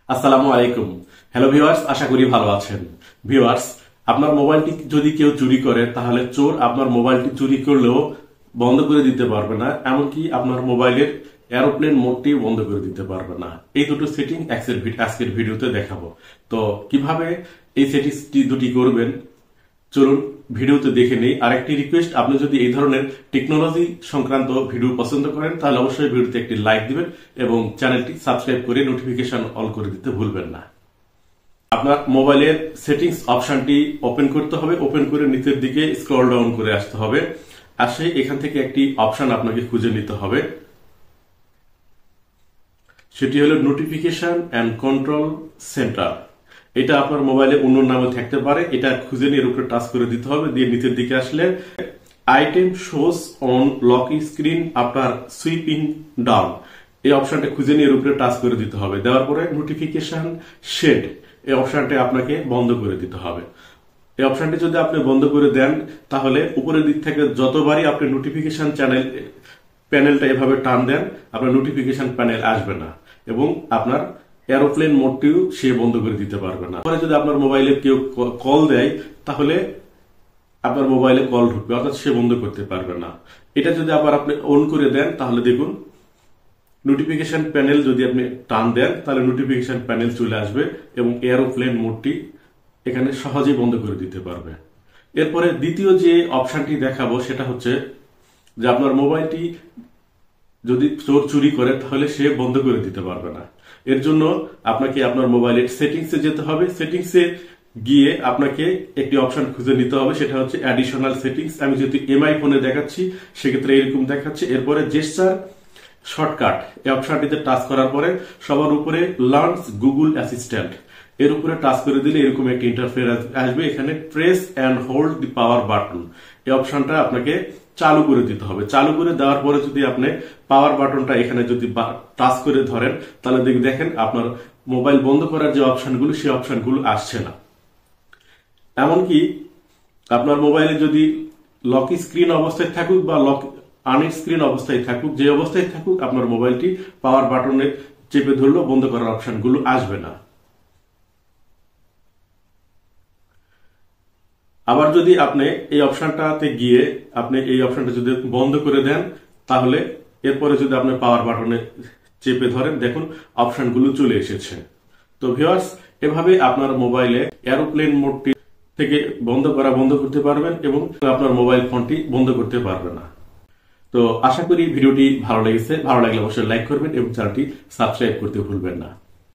আসসালামু আলাইকুম। Hello viewers, আশা করি ভালো আছেন। ভিউয়ার্স, আপনার মোবাইলটি যদি কেউ চুরি করে তাহলে চোর আপনার মোবাইলটি চুরি করলেও বন্ধ করে দিতে পারবে না, এমনকি আপনার মোবাইলের এরোপ্লেন মোডটি বন্ধ করে দিতে পারবে না। এই দুটো সেটিং আজকের ভিডিওতে দেখাবো। তো কিভাবে এই সেটিংসটি দুটি করবেন চলুন ভিডিওতে দেখে নেই। আরেকটি রিকোয়েস্ট, আপনি যদি এই ধরনের টেকনোলজি সংক্রান্ত ভিডিও পছন্দ করেন তাহলে অবশ্যই ভিডিওতে একটি লাইক দিবেন এবং চ্যানেলটি সাবস্ক্রাইব করে নোটিফিকেশন অল করে দিতে ভুলবেন না। আপনার মোবাইলের সেটিংস অপশনটি ওপেন করতে হবে। ওপেন করে নিচের দিকে স্ক্রল ডাউন করে আসতে হবে। আসে এখান থেকে একটি অপশন আপনাকে খুঁজে নিতে হবে, সেটি হলো নোটিফিকেশন অ্যান্ড কন্ট্রোল সেন্টার। এটা আপনার মোবাইলে অন্য নামে থাকতে পারে। এটা খুঁজে নিয়ে এর উপরে টাচ করে দিতে হবে। দিয়ে নিচের দিকে আসলে item shows on lock screen after swiping down, এই অপশনটা খুঁজে নিয়ে এর উপরে টাচ করে দিতে হবে। দেওয়ার পরে নোটিফিকেশন শেড, এই অপশনটা আপনাকে বন্ধ করে দিতে হবে। এই অপশনটি যদি আপনি বন্ধ করে দেন তাহলে উপরের দিক থেকে যতবারই আপনি নোটিফিকেশন প্যানেলটা এভাবে টান দেন, আপনার নোটিফিকেশন প্যানেল আসবে না এবং আপনার এরোপ্লেন মোডটিও সে বন্ধ করে দিতে পারবে না। পরে যদি আপনার মোবাইলে কেউ কল দেয় তাহলে আপনার মোবাইলে কল ঢুকবে, অর্থাৎ সে বন্ধ করতে পারবে না। এটা যদি আবার আপনি অন করে দেন তাহলে দেখুন নোটিফিকেশন প্যানেল যদি আপনি টান দেন তাহলে নোটিফিকেশন প্যানেল চলে আসবে এবং এরোপ্লেন মোডটি এখানে সহজেই বন্ধ করে দিতে পারবে। এরপরে দ্বিতীয় যে অপশনটি দেখাবো সেটা হচ্ছে যে আপনার মোবাইলটি যদি চোর চুরি করে তাহলে সে বন্ধ করে দিতে পারবে না। এর জন্য আপনাকে আপনার মোবাইলের সেটিংসে যেতে হবে। সেটিংসে গিয়ে আপনাকে একটি অপশন খুঁজে নিতে হবে, সেটা হচ্ছে অ্যাডিশনাল সেটিংস। আমি যেহেতু এমআই ফোনে দেখাচ্ছি সেক্ষেত্রে এরকম দেখাচ্ছে। এরপরে জেস্টার শর্টকাট, এই অপশনটিতে টাচ করার পরে সবার উপরে লার্নস গুগল অ্যাসিস্ট্যান্ট, এর উপরে টাচ করে দিলে এরকম একটি ইন্টারফেস আসবে। এখানে press and hold the power button, এই অপশনটা আপনাকে চালু করে দিতে হবে। চালু করে দেওয়ার পরে যদি আপনি পাওয়ার বাটনটা এখানে যদি টাচ করে ধরেন তাহলে দেখেন আপনার মোবাইল বন্ধ করার যে অপশনগুলো সেই অপশনগুলো আসছে না। এমনকি আপনার মোবাইলে যদি লক স্ক্রিন অবস্থায় থাকুক বা লক আনস্ক্রিন অবস্থায় থাকুক, যে অবস্থায় থাকুক আপনার মোবাইলটি পাওয়ার বাটনে চেপে ধরলেও বন্ধ করার অপশনগুলো আসবে না। আবার যদি আপনি এই অপশনটাতে গিয়ে আপনি এই অপশনটা যদি বন্ধ করে দেন তাহলে এরপরে যদি আপনি পাওয়ার বাটনে চেপে ধরেন দেখুন অপশনগুলো চলে এসেছে। তো ভিউয়ার্স, এভাবে আপনার মোবাইলে এরোপ্লেন মোডটি থেকে বন্ধ করতে পারবেন এবং আপনার মোবাইল ফোনটি বন্ধ করতে পারবে না। তো আশা করি ভিডিওটি ভালো লেগেছে। ভালো লাগলে অবশ্যই লাইক করবেন এবং চ্যানেলটি সাবস্ক্রাইব করতে ভুলবেন না।